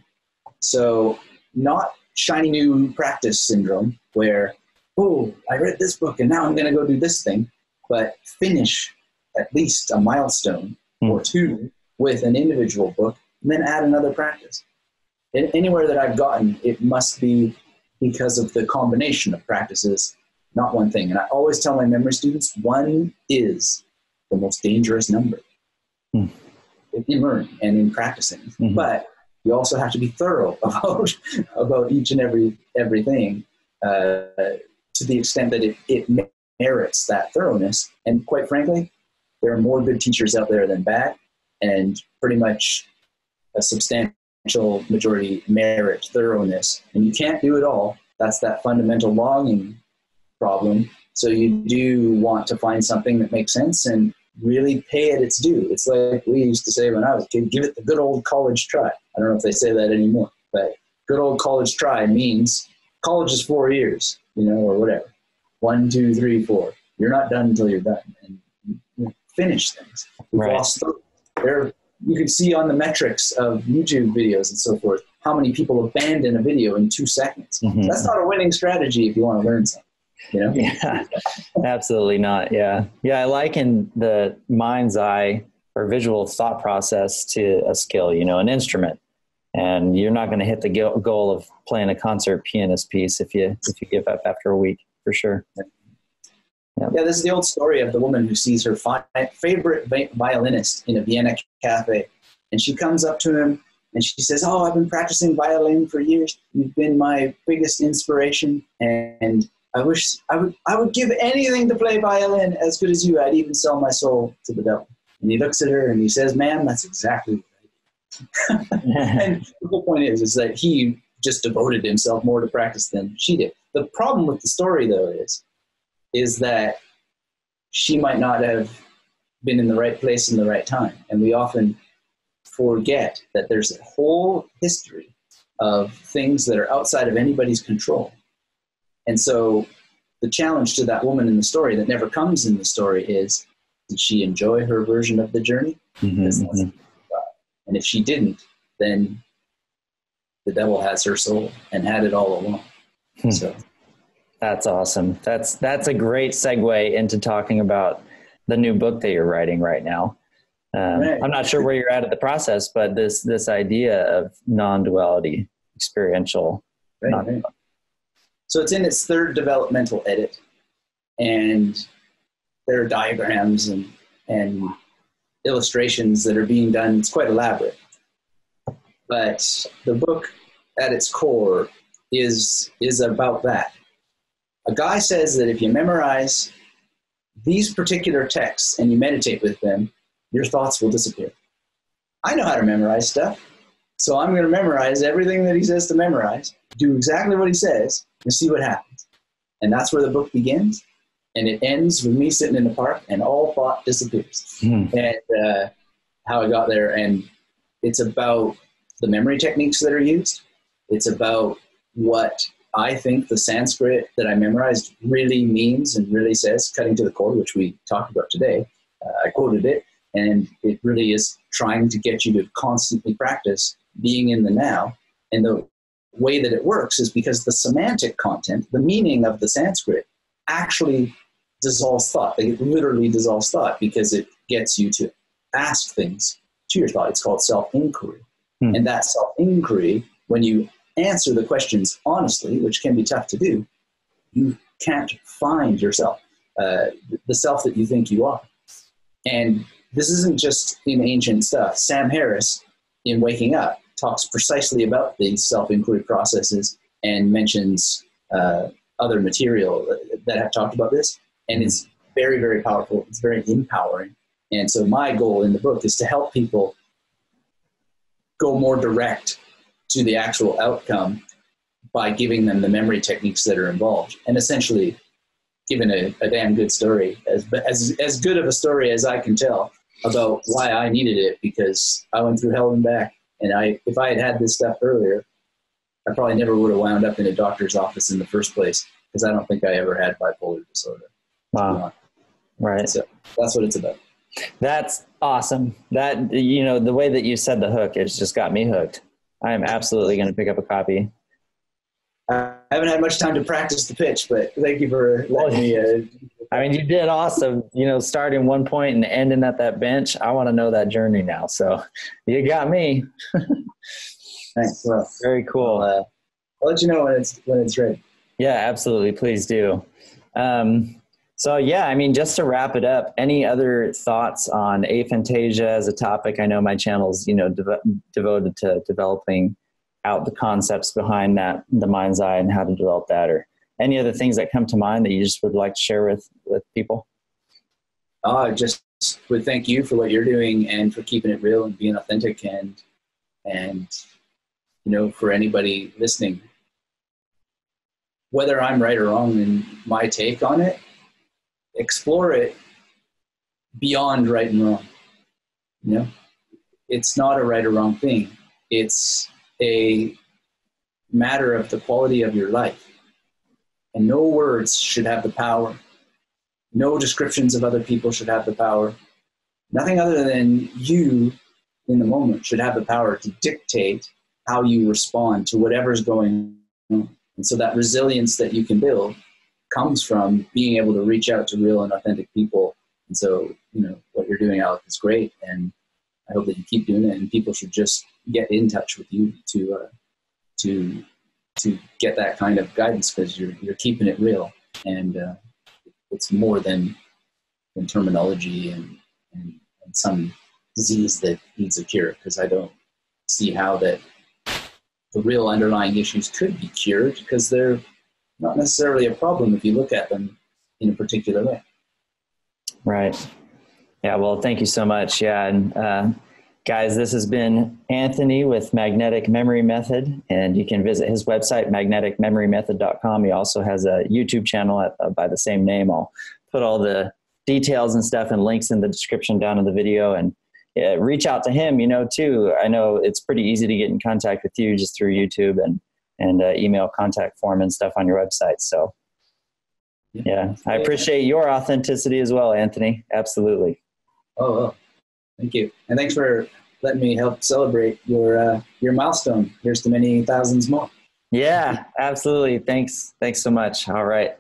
So not shiny new practice syndrome where, oh, I read this book and now I'm going to go do this thing, but finish at least a milestone or two with an individual book and then add another practice. Anywhere that I've gotten, it must be because of the combination of practices, not one thing. And I always tell my memory students, one is the most dangerous number in learning and in practicing. Mm-hmm. But you also have to be thorough about each and everything to the extent that it merits that thoroughness. And quite frankly, there are more good teachers out there than bad, and pretty much a substantial majority merit thoroughness. And you can't do it all. That's that fundamental longing problem. So you do want to find something that makes sense and really pay it its due. It's like we used to say when I was a kid, give it the good old college try. I don't know if they say that anymore, but good old college try means college is 4 years, you know, or whatever. 1, 2, 3, 4. You're not done until you're done. And you finish things. We've lost there. You can see on the metrics of YouTube videos and so forth, how many people abandon a video in 2 seconds. Mm-hmm. That's not a winning strategy if you want to learn something. You know? Yeah, absolutely not. Yeah. I liken the mind's eye or visual thought process to a skill, you know, an instrument. And you're not going to hit the goal of playing a concert pianist piece if you give up after a week, for sure. Yeah, this is the old story of the woman who sees her favorite violinist in a Vienna cafe. And she comes up to him and she says, "Oh, I've been practicing violin for years. You've been my biggest inspiration. And I wish I would give anything to play violin as good as you. I'd even sell my soul to the devil." And he looks at her and he says, "Ma'am, that's exactly what I did." And the whole point is that he just devoted himself more to practice than she did. The problem with the story, though, is that she might not have been in the right place in the right time. And we often forget that there's a whole history of things that are outside of anybody's control. And so the challenge to that woman in the story that never comes in the story is, did she enjoy her version of the journey? Mm-hmm. And if she didn't, then the devil has her soul and had it all along. So that's awesome. That's a great segue into talking about the new book that you're writing right now. I'm not sure where you're at the process, but this idea of non-duality, experiential. Right. So it's in its 3rd developmental edit, and there are diagrams and illustrations that are being done. It's quite elaborate. But the book at its core is about that. A guy says that if you memorize these particular texts and you meditate with them, your thoughts will disappear. I know how to memorize stuff, so I'm going to memorize everything that he says to memorize, do exactly what he says, and see what happens. And that's where the book begins, and it ends with me sitting in the park, and all thought disappears. And how I got there, and it's about the memory techniques that are used. It's about what I think the Sanskrit that I memorized really means and really says, cutting to the core, which we talked about today. I quoted it, and it really is trying to get you to constantly practice being in the now. And the way that it works is because the semantic content, the meaning of the Sanskrit, actually dissolves thought. Like, it literally dissolves thought because it gets you to ask things to your thought. It's called self-inquiry. And that self-inquiry, when you answer the questions honestly, which can be tough to do, you can't find yourself, the self that you think you are. And this isn't just in ancient stuff. Sam Harris, in Waking Up, talks precisely about these self-inquiry processes and mentions other material that have talked about this. And it's very, very powerful. It's very empowering. And so my goal in the book is to help people go more direct to the actual outcome by giving them the memory techniques that are involved, and essentially giving a damn good story, as good of a story as I can tell about why I needed it, because I went through hell and back. And if I had this stuff earlier, I probably never would have wound up in a doctor's office in the first place, because I don't think I ever had bipolar disorder. Wow. Right. So that's what it's about. That's awesome. That, the way that you said the hook, it's just got me hooked. I am absolutely going to pick up a copy. I haven't had much time to practice the pitch, but thank you for letting me. I mean, you did awesome. Starting one point and ending at that bench. I want to know that journey now. So you got me. Thanks. Well, very cool. I'll let you know when it's ready. Yeah, absolutely. Please do. So yeah, I mean, just to wrap it up, any other thoughts on aphantasia as a topic? I know my channel's, devoted to developing out the concepts behind that, the mind's eye, and how to develop that, or any other things that come to mind that you just would like to share with people? I just would thank you for what you're doing and for keeping it real and being authentic, and for anybody listening, whether I'm right or wrong in my take on it, explore it beyond right and wrong. It's not a right or wrong thing. It's a matter of the quality of your life. And no words should have the power. No descriptions of other people should have the power. Nothing other than you in the moment should have the power to dictate how you respond to whatever's going on. And so that resilience that you can build comes from being able to reach out to real and authentic people. And so, what you're doing, Alec, is great. And I hope that you keep doing it, and people should just get in touch with you to get that kind of guidance, because you're keeping it real, and it's more than terminology and some disease that needs a cure. Because I don't see how that the real underlying issues could be cured, because they're not necessarily a problem if you look at them in a particular way. Right. Yeah. Well, thank you so much. Yeah. And guys, this has been Anthony with Magnetic Memory Method, and you can visit his website, magneticmemorymethod.com. He also has a YouTube channel by the same name. I'll put all the details and stuff and links in the description down in the video, and reach out to him, too. I know it's pretty easy to get in contact with you just through YouTube and email contact form and stuff on your website. So yeah, I appreciate your authenticity as well, Anthony. Absolutely. Oh, thank you. And thanks for letting me help celebrate your milestone. Here's to many thousands more. Yeah, absolutely. Thanks so much. All right.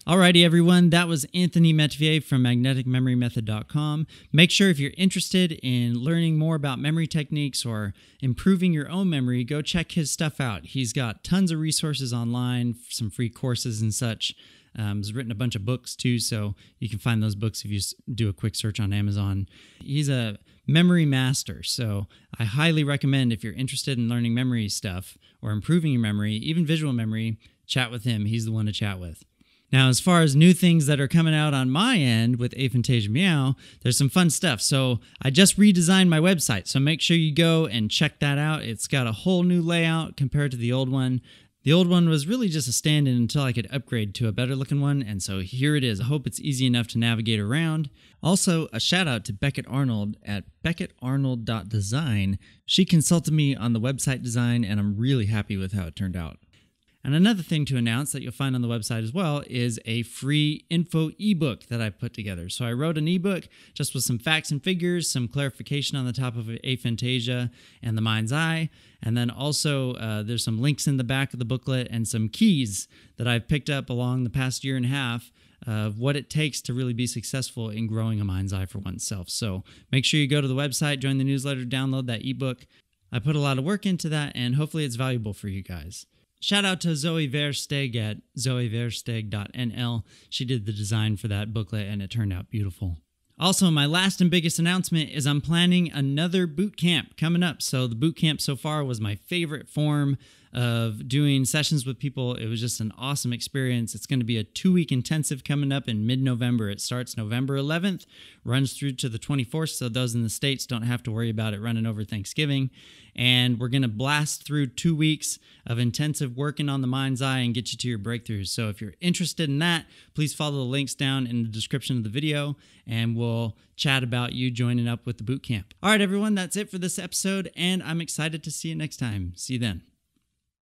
Alrighty, everyone. That was Anthony Metivier from magneticmemorymethod.com. Make sure, if you're interested in learning more about memory techniques or improving your own memory, go check his stuff out. He's got tons of resources online, some free courses and such. He's written a bunch of books too, so you can find those books if you do a quick search on Amazon. He's a memory master, so I highly recommend, if you're interested in learning memory stuff or improving your memory, even visual memory, chat with him. He's the one to chat with. Now, as far as new things that are coming out on my end with Aphantasia Meow, there's some fun stuff. So I just redesigned my website, so make sure you go and check that out. It's got a whole new layout compared to the old one. The old one was really just a stand-in until I could upgrade to a better looking one, and so here it is. I hope it's easy enough to navigate around. Also, a shout out to Beckett Arnold at BeckettArnold.design. She consulted me on the website design, and I'm really happy with how it turned out. And another thing to announce that you'll find on the website as well is a free info ebook that I put together. So I wrote an ebook just with some facts and figures, some clarification on the top of aphantasia and the mind's eye. And then also there's some links in the back of the booklet and some keys that I've picked up along the past year and a half of what it takes to really be successful in growing a mind's eye for oneself. So make sure you go to the website, join the newsletter, download that ebook. I put a lot of work into that, and hopefully it's valuable for you guys. Shout out to Zoe Versteg at zoeversteg.nl. She did the design for that booklet, and it turned out beautiful. Also, my last and biggest announcement is I'm planning another boot camp coming up. So the boot camp so far was my favorite form of doing sessions with people. It was just an awesome experience. It's going to be a 2-week intensive coming up in mid-November. It starts November 11th, runs through to the 24th, so those in the States don't have to worry about it running over Thanksgiving. And we're going to blast through 2 weeks of intensive working on the mind's eye and get you to your breakthroughs. So if you're interested in that, please follow the links down in the description of the video, and we'll chat about you joining up with the boot camp. All right, everyone, that's it for this episode, and I'm excited to see you next time. See you then.